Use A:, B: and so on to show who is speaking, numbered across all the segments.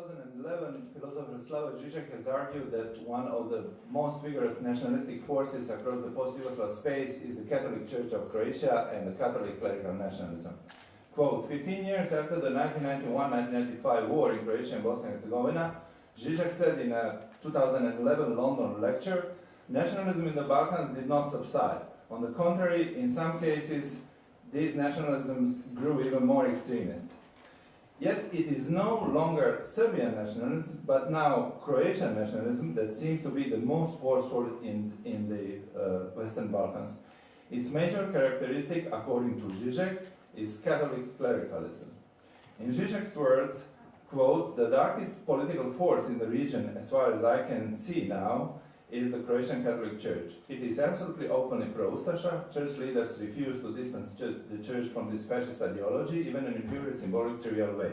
A: 2011, philosopher Slavoj Žižek has argued that one of the most vigorous nationalistic forces across the post-Yugoslav space is the Catholic Church of Croatia and the Catholic clerical nationalism. Quote, 15 years after the 1991-1995 war in Croatia and Bosnia and Herzegovina, Žižek said in a 2011 London lecture, nationalism in the Balkans did not subside. On the contrary, in some cases, these nationalisms grew even more extremist. Yet it is no longer Serbian nationalism, but now Croatian nationalism that seems to be the most forceful in the Western Balkans. Its major characteristic, according to Žižek, is Catholic clericalism. In Žižek's words, quote, the darkest political force in the region, as far as I can see now, is the Croatian Catholic Church. It is absolutely openly pro-Ustasha. Church leaders refuse to distance the Church from this fascist ideology, even in a purely symbolic, trivial way.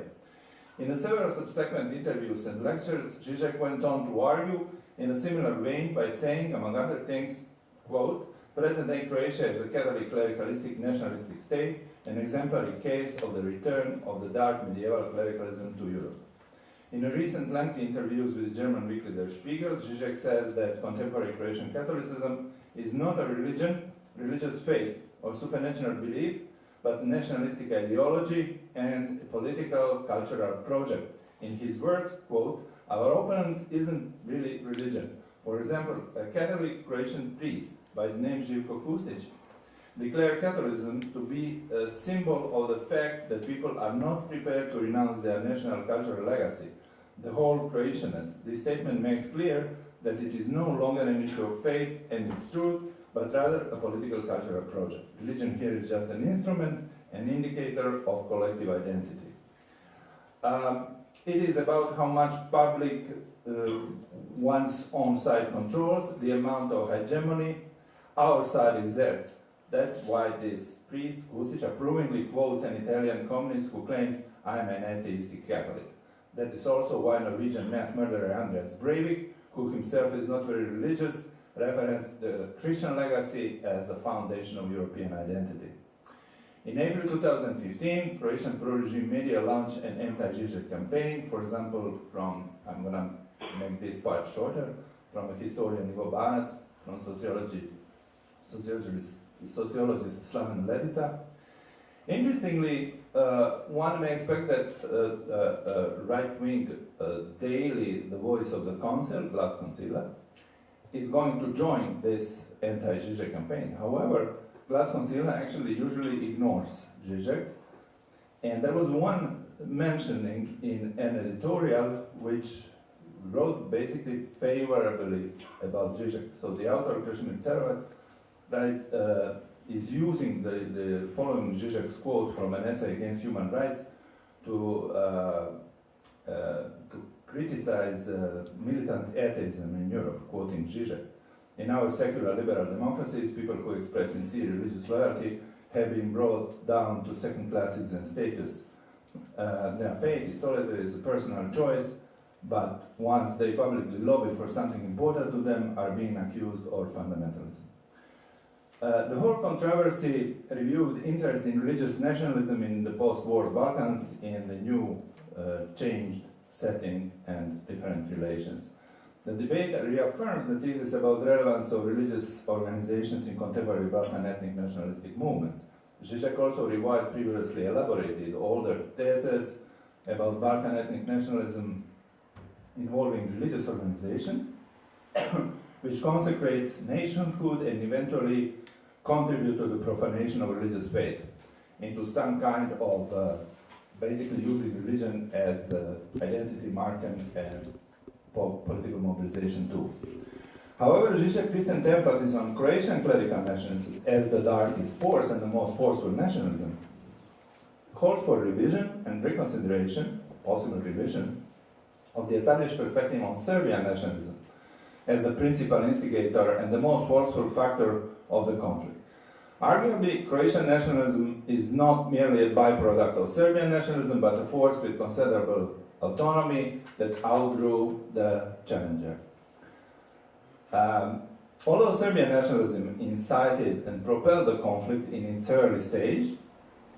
A: In several subsequent interviews and lectures, Žižek went on to argue in a similar vein by saying, among other things, quote, present-day Croatia is a Catholic clericalistic nationalistic state, an exemplary case of the return of the dark medieval clericalism to Europe. In a recent lengthy interviews with the German weekly Der Spiegel, Žižek says that contemporary Croatian Catholicism is not a religion, religious faith, or supernatural belief, but nationalistic ideology and a political cultural project. In his words, quote, our opponent isn't really religion. For example, a Catholic Croatian priest by the name Živko Kustić declared Catholicism to be a symbol of the fact that people are not prepared to renounce their national cultural legacy, the whole Croatianness. This statement makes clear that it is no longer an issue of faith and its truth, but rather a political cultural project. Religion here is just an instrument, an indicator of collective identity. It is about how much public one's own side controls, the amount of hegemony our side exerts. That's why this priest, Kustić, approvingly quotes an Italian communist who claims, I am an atheistic Catholic. That is also why Norwegian mass murderer Andreas Breivik, who himself is not very religious, referenced the Christian legacy as a foundation of European identity. In April 2015, Croatian pro-regime media launched an anti-Žižek campaign, for example, from, I'm going to make this part shorter, from a historian Ivo Banac, from sociologist Slaven Ledica. Interestingly, one may expect that right-wing daily, the voice of the council, Glas Koncila, is going to join this anti-Žižek campaign. However, Glas Koncila actually usually ignores Žižek, and there was one mentioning in an editorial which wrote basically favorably about Žižek. So the author, Krešimir Cerovac, is using the following Žižek's quote from an essay against human rights to criticize militant atheism in Europe, quoting Žižek. In our secular liberal democracies, people who express sincere religious loyalty have been brought down to second-class citizen status. Their faith is tolerated as a personal choice, but once they publicly lobby for something important to them, are being accused of fundamentalism. The whole controversy reviewed interest in religious nationalism in the post-war Balkans in the new changed setting and different relations. The debate reaffirms the thesis about the relevance of religious organizations in contemporary Balkan ethnic nationalistic movements. Žižek also revived previously elaborated older theses about Balkan ethnic nationalism involving religious organization, which consecrates nationhood and eventually contribute to the profanation of religious faith into some kind of basically using religion as identity marker and political mobilization tools. However, Žižek's recent emphasis on Croatian clerical nationalism as the darkest force and the most forceful nationalism calls for revision and reconsideration, possible revision, of the established perspective on Serbian nationalism as the principal instigator and the most forceful factor of the conflict. Arguably, Croatian nationalism is not merely a byproduct of Serbian nationalism, but a force with considerable autonomy that outgrew the challenger. Although Serbian nationalism incited and propelled the conflict in its early stage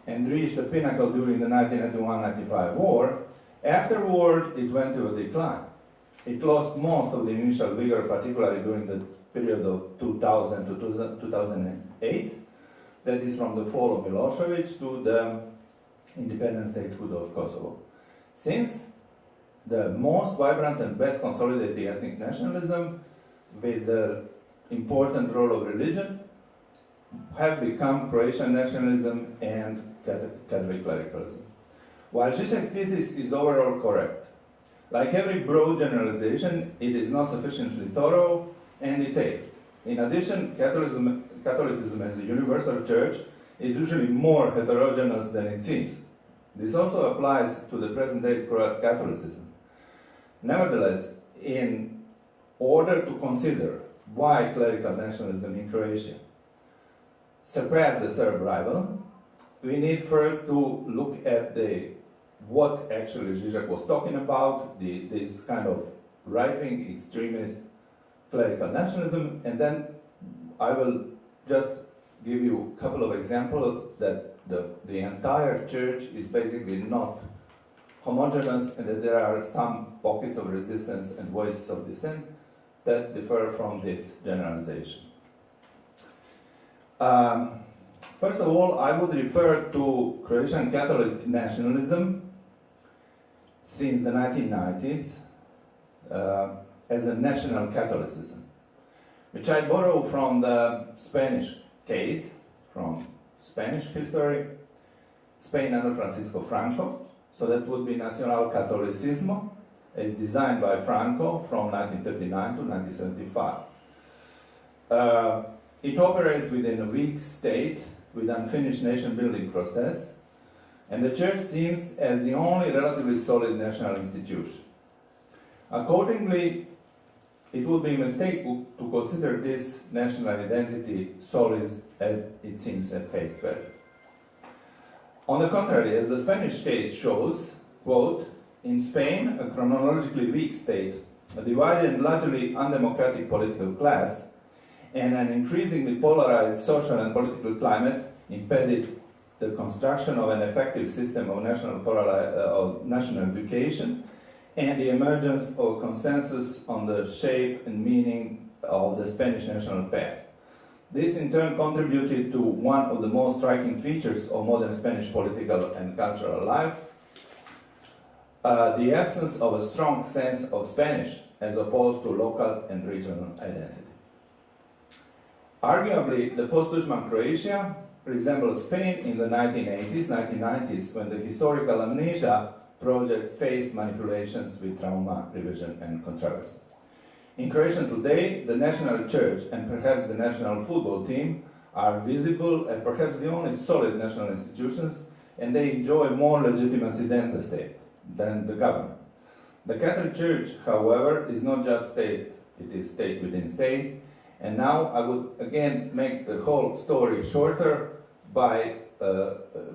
A: and reached the pinnacle during the 1991-95 war, Afterward, it went to a decline. It lost most of the initial vigor, particularly during the period of 2000 to 2008. That is from the fall of Milosevic to the independent statehood of Kosovo. Since the most vibrant and best consolidated ethnic nationalism, with the important role of religion, have become Croatian nationalism and Catholic clericalism. While Žižek's thesis is overall correct, like every broad generalization, it is not sufficiently thorough and detailed. In addition, Catholicism as a universal church is usually more heterogeneous than it seems. This also applies to the present-day Croat Catholicism. Nevertheless, in order to consider why clerical nationalism in Croatia surpassed the Serb rival, we need first to look at what actually Žižek was talking about, this kind of right-wing extremist clerical nationalism, and then I will just give you a couple of examples that the entire church is basically not homogeneous and that there are some pockets of resistance and voices of dissent that differ from this generalization. First of all, I would refer to Croatian Catholic nationalism since the 1990s as a national Catholicism, which I borrow from the Spanish case, from Spanish history, Spain under Francisco Franco. So that would be Nacional Catolicismo, as designed by Franco from 1939 to 1975. It operates within a weak state with unfinished nation-building process, and the church seems as the only relatively solid national institution. Accordingly, it would be a mistake to consider this national identity solid as it seems at face value. On the contrary, as the Spanish case shows, quote, in Spain, a chronologically weak state, a divided and largely undemocratic political class, and an increasingly polarized social and political climate impeded the construction of an effective system of national education and the emergence of a consensus on the shape and meaning of the Spanish national past. This in turn contributed to one of the most striking features of modern Spanish political and cultural life, the absence of a strong sense of Spanish as opposed to local and regional identity. Arguably, the post-Tuđman Croatia resembles Spain in the 1980s, 1990s, when the historical amnesia project faced manipulations with trauma, revision, and controversy. In Croatia today, the national church and perhaps the national football team are visible and perhaps the only solid national institutions, and they enjoy more legitimacy than the state, than the government. The Catholic Church, however, is not just state, it is state within state. And now I would again make the whole story shorter by,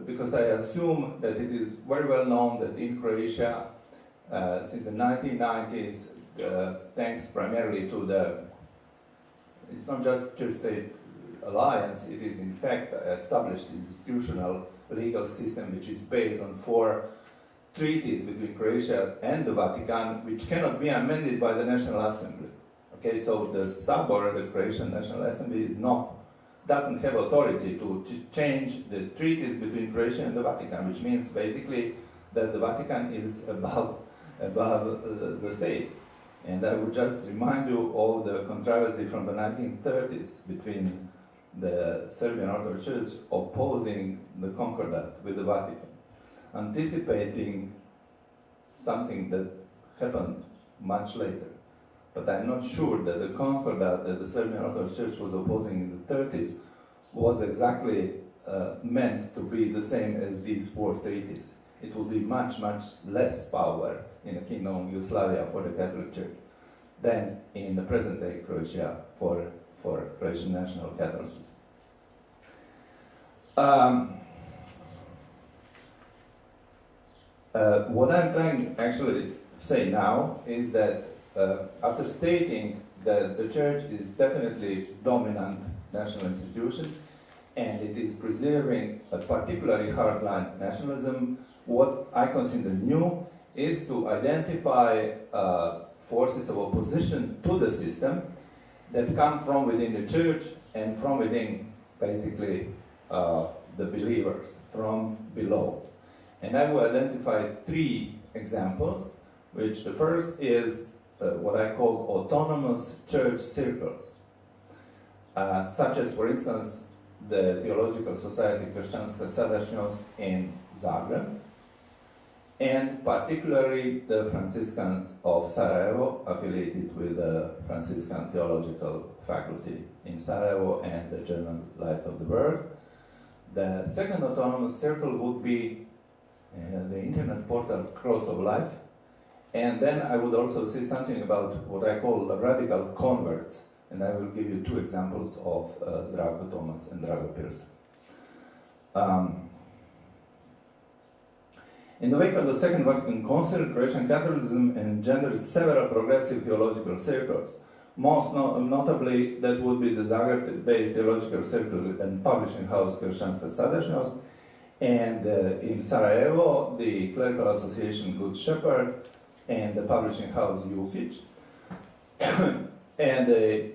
A: because I assume that it is very well known that in Croatia, since the 1990s, thanks primarily to it's not just church-state alliance, it is in fact established institutional legal system which is based on 4 treaties between Croatia and the Vatican, which cannot be amended by the National Assembly. Okay, so the Sabor, the Croatian National Assembly, doesn't have authority to change the treaties between Croatia and the Vatican, which means basically that the Vatican is above the state. And I would just remind you of the controversy from the 1930s between the Serbian Orthodox Church opposing the Concordat with the Vatican, anticipating something that happened much later. But I'm not sure that the Concordat that the Serbian Orthodox Church was opposing in the 30s was exactly meant to be the same as these 4 treaties. It would be much, much less power in the Kingdom of Yugoslavia for the Catholic Church than in the present-day Croatia for Croatian national Catholicism. What I'm trying actually to say now is that after stating that the church is definitely dominant national institution and it is preserving a particularly hardline nationalism, what I consider new is to identify forces of opposition to the system that come from within the church and from within, basically, the believers, from below. And I will identify 3 examples, which the first is what I call autonomous church circles, such as, for instance, the Theological Society Kršćanska Sadašnjost in Zagreb, and particularly the Franciscans of Sarajevo, affiliated with the Franciscan Theological Faculty in Sarajevo and the German Light of the World. The second autonomous circle would be the internet portal Cross of Life, and then I would also say something about what I call radical converts, and I will give you 2 examples of Zdravko Tomac and Drago Perica. In the wake of the Second Vatican Council, Croatian Catholicism engendered several progressive theological circles. Most notably, that would be the Zagreb-based theological circle and publishing house Kršćanska Sadašnjost, and in Sarajevo, the Clerical Association Good Shepherd, and the publishing house Jukic. And the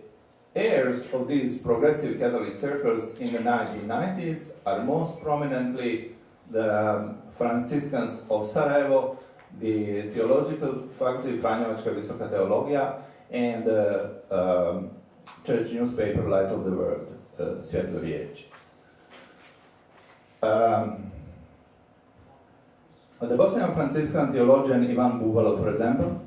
A: heirs of these progressive Catholic circles in the 1990s are most prominently the Franciscans of Sarajevo, the Theological Faculty, Franjevačka Visoka Teologija, and the church newspaper Light of the World, Svjetlo Riječ. The Bosnian Franciscan theologian Ivan Bubalo, for example,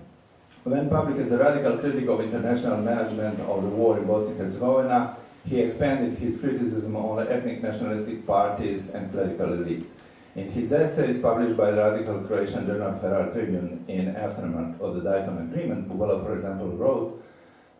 A: went public as a radical critic of international management of the war in Bosnia and Herzegovina. He expanded his criticism on ethnic nationalistic parties and clerical elites. In his essays published by the radical Croatian journal Feral Tribune in aftermath of the Dayton Agreement, Bubalo, for example, wrote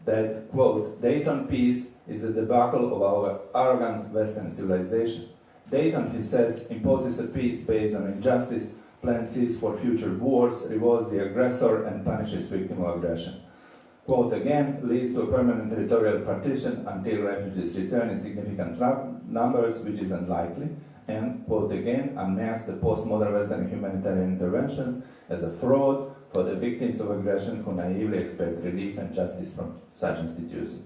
A: that, quote, Dayton peace is a debacle of our arrogant Western civilization. Dayton, he says, imposes a peace based on injustice, plants seeds for future wars, rewards the aggressor, and punishes victim of aggression. Quote again, leads to a permanent territorial partition until refugees return in significant numbers, which is unlikely, and, quote again, unmasks the postmodern Western humanitarian interventions as a fraud for the victims of aggression who naively expect relief and justice from such institutions.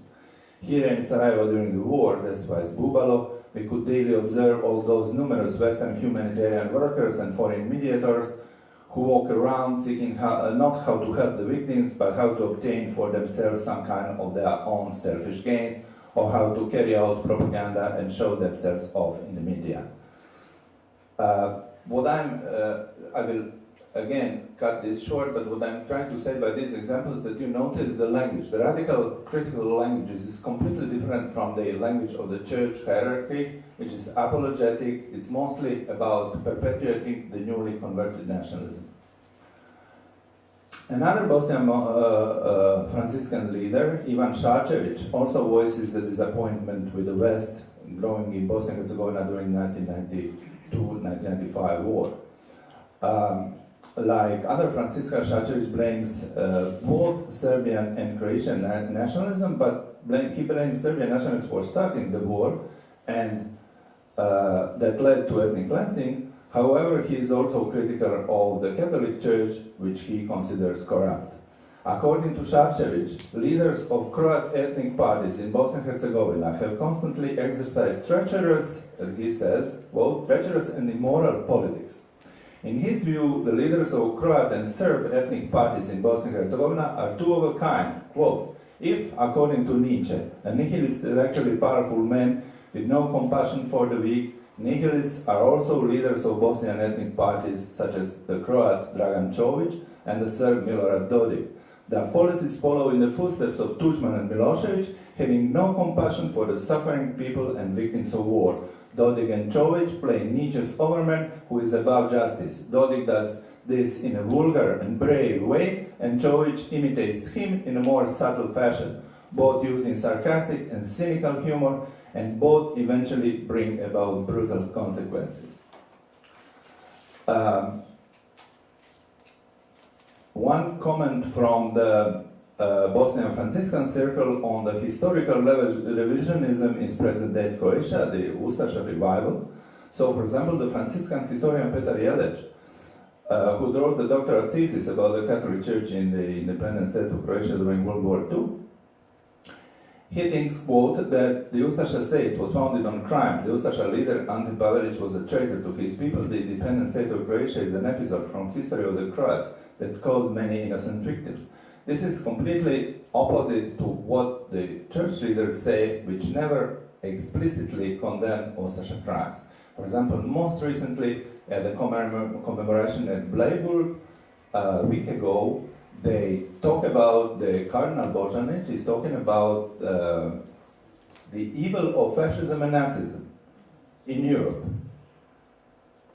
A: Here in Sarajevo during the war, testifies Bubalo, we could daily observe all those numerous Western humanitarian workers and foreign mediators who walk around seeking not how to help the victims, but how to obtain for themselves some kind of their own selfish gains, or how to carry out propaganda and show themselves off in the media. I will again cut this short, but what I'm trying to say by these examples is that you notice the language. The radical critical language is completely different from the language of the church hierarchy, which is apologetic. It's mostly about perpetuating the newly converted nationalism. Another Bosnian Franciscan leader, Ivan Šarčević, also voices the disappointment with the West growing in Bosnia and Herzegovina during 1992-1995 war. Like other Franciscan, Šarčević blames both Serbian and Croatian nationalism, but he blames Serbian nationalists for starting the war, and that led to ethnic cleansing. However, he is also critical of the Catholic Church, which he considers corrupt. According to Šarčević, leaders of Croat ethnic parties in Bosnia and Herzegovina have constantly exercised treacherous, he says, quote, treacherous and immoral politics. In his view, the leaders of Croat and Serb ethnic parties in Bosnia and Herzegovina are two of a kind. Quote, if, according to Nietzsche, a nihilist is actually powerful man with no compassion for the weak, nihilists are also leaders of Bosnian ethnic parties such as the Croat Dragan Čović and the Serb Milorad Dodik. Their policies follow in the footsteps of Tudjman and Milošević, having no compassion for the suffering people and victims of war. Dodik and Čović play Nietzsche's overman who is above justice. Dodik does this in a vulgar and brave way, and Čović imitates him in a more subtle fashion, both using sarcastic and cynical humor, and both eventually bring about brutal consequences. One comment from the Bosnian Franciscan circle on the historical revisionism is present-day Croatia, the Ustaša revival. So, for example, the Franciscan historian Petar Jelec who wrote a doctoral thesis about the Catholic Church in the independent state of Croatia during World War II. He thinks, quote, that the Ustaša state was founded on crime. The Ustaša leader, Ante Pavelić, was a traitor to his people. The independent state of Croatia is an episode from history of the Croats that caused many innocent victims. This is completely opposite to what the church leaders say, which never explicitly condemn Ustaša crimes. For example, most recently, at the commemoration at Bleiburg, a week ago, they talk about the Cardinal Božanić is talking about the evil of fascism and Nazism in Europe,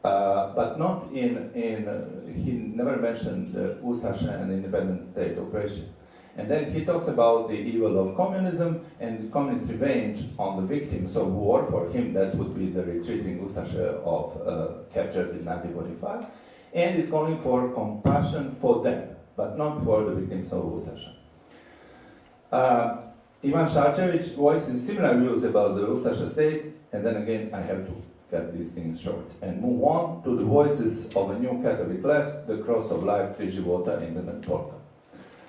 A: but not he never mentioned Ustaša and the independent state of Croatia. And then he talks about the evil of communism and communist revenge on the victims of war. For him, that would be the retreating Ustaša captured in 1945, and is calling for compassion for them, but not for the victims of Ustaša. Ivan Šarčević voiced similar views about the Ustaša state, and then again I have to cut these things short and move on to the voices of a new Catholic left, the Cross of Life, Tri Života, Internet portal.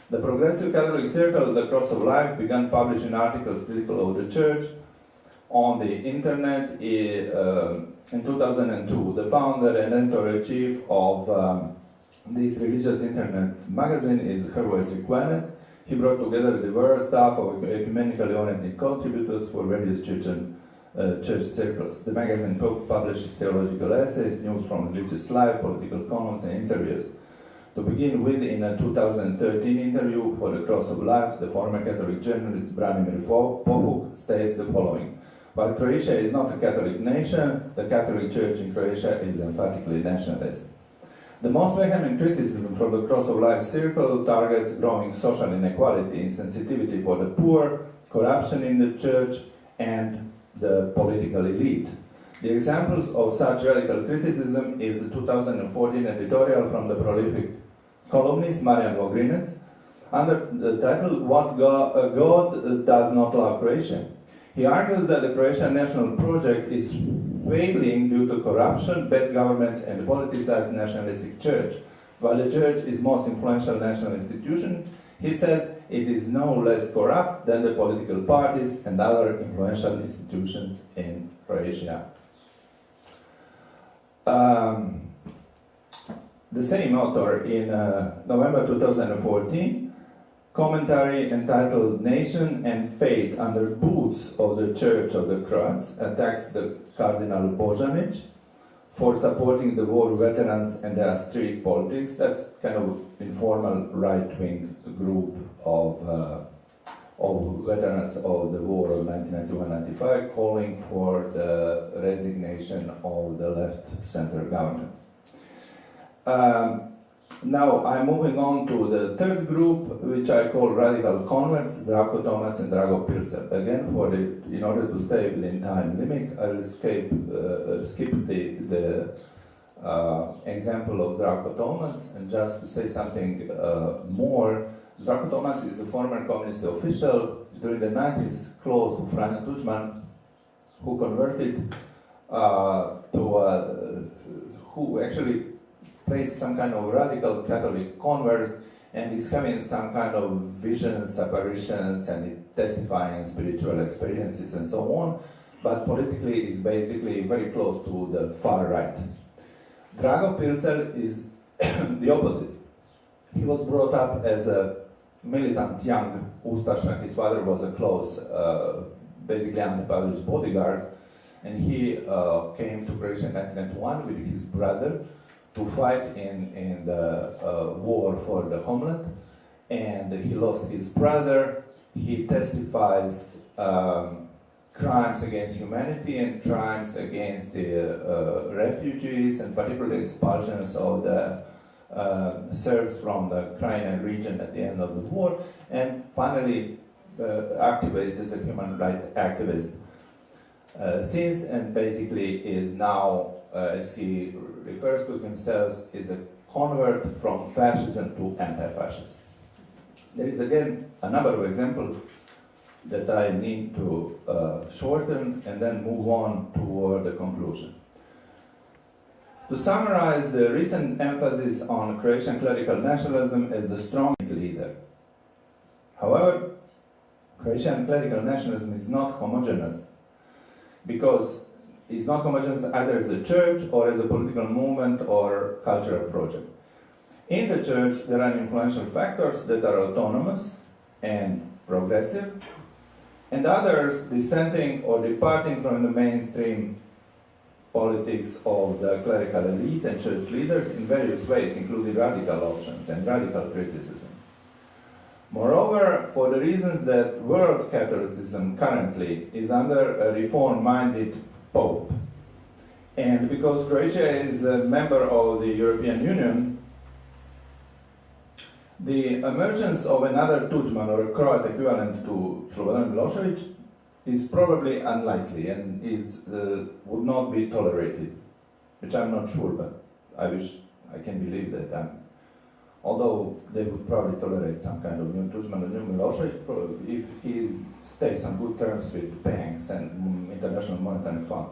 A: The Progressive Catholic Circle, the Cross of Life, began publishing articles critical of the Church on the internet in 2002. The founder and editor-in-chief of this religious internet magazine is Hrvoje Crkvenac. He brought together diverse staff of ecumenically oriented contributors for various church circles. The magazine publishes theological essays, news from religious life, political columns, and interviews. To begin with, in a 2013 interview for the Cross of Life, the former Catholic journalist Branimir Pohuk states the following: while Croatia is not a Catholic nation, the Catholic Church in Croatia is emphatically nationalist. The most vehement criticism from the Cross of Life circle targets growing social inequality, insensitivity for the poor, corruption in the Church, and the political elite. The examples of such radical criticism is a 2014 editorial from the prolific columnist Marian Vogrinec under the title "What God Does Not Love Croatia." He argues that the Croatian national project is failing due to corruption, bad government, and a politicized nationalistic church. While the church is most influential national institution, he says it is no less corrupt than the political parties and other influential institutions in Croatia. The same author, in November 2014, commentary entitled "Nation and Faith Under Boots of the Church of the Croats" attacks the Cardinal Božanić for supporting the war veterans and their street politics. That's kind of informal right-wing group of veterans of the war of 1991-95 calling for the resignation of the left-center government. Now I'm moving on to the third group, which I call radical converts, Zdravko Tomac and Drago Pircer. Again, in order to stay within time limit, I will skip the example of Zdravko Tomac and just say something more. Zdravko Tomac is a former communist official during the 90s, close to Franjo Tuđman, who converted who actually plays some kind of radical Catholic converse and is having some kind of visions, apparitions, and testifying spiritual experiences and so on, but politically is basically very close to the far right. Drago Pircer is the opposite. He was brought up as a militant young Ustaša. His father was a close, basically Ante Pavelić's bodyguard, and he came to Croatia in 1991 with his brother to fight in the war for the homeland, and he lost his brother. He testifies crimes against humanity and crimes against the refugees, and particularly expulsions of the Serbs from the Crimean region at the end of the war, and finally activates as a human rights activist since, and basically is now, as he refers to himself, is a convert from fascism to anti-fascism. There is again a number of examples that I need to shorten and then move on toward the conclusion. To summarize, the recent emphasis on Croatian clerical nationalism as the strong leader. However, Croatian clerical nationalism is not homogeneous, because it's not homogeneous either as a church or as a political movement or cultural project. In the church, there are influential factors that are autonomous and progressive, and others dissenting or departing from the mainstream politics of the clerical elite and church leaders in various ways, including radical options and radical criticism. Moreover, for the reasons that world Catholicism currently is under a reform-minded pope, and because Croatia is a member of the European Union, the emergence of another Tudjman or a Croat equivalent to Slobodan Milosevic is probably unlikely and would not be tolerated, which I'm not sure, but I wish I can believe that. Although they would probably tolerate some kind of new Tudjman or new Milosevic if he stays on good terms with banks and International Monetary Fund.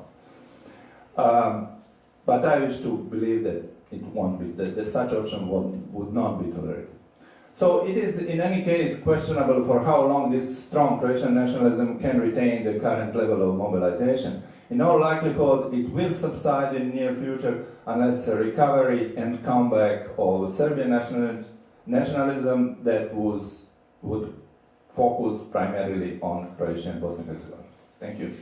A: But I wish to believe that it won't be, that such option would not be tolerated. So it is in any case questionable for how long this strong Croatian nationalism can retain the current level of mobilization. In all likelihood, it will subside in the near future unless a recovery and comeback of Serbian nationalism that would focus primarily on Croatia and Bosnia and Herzegovina. Thank you.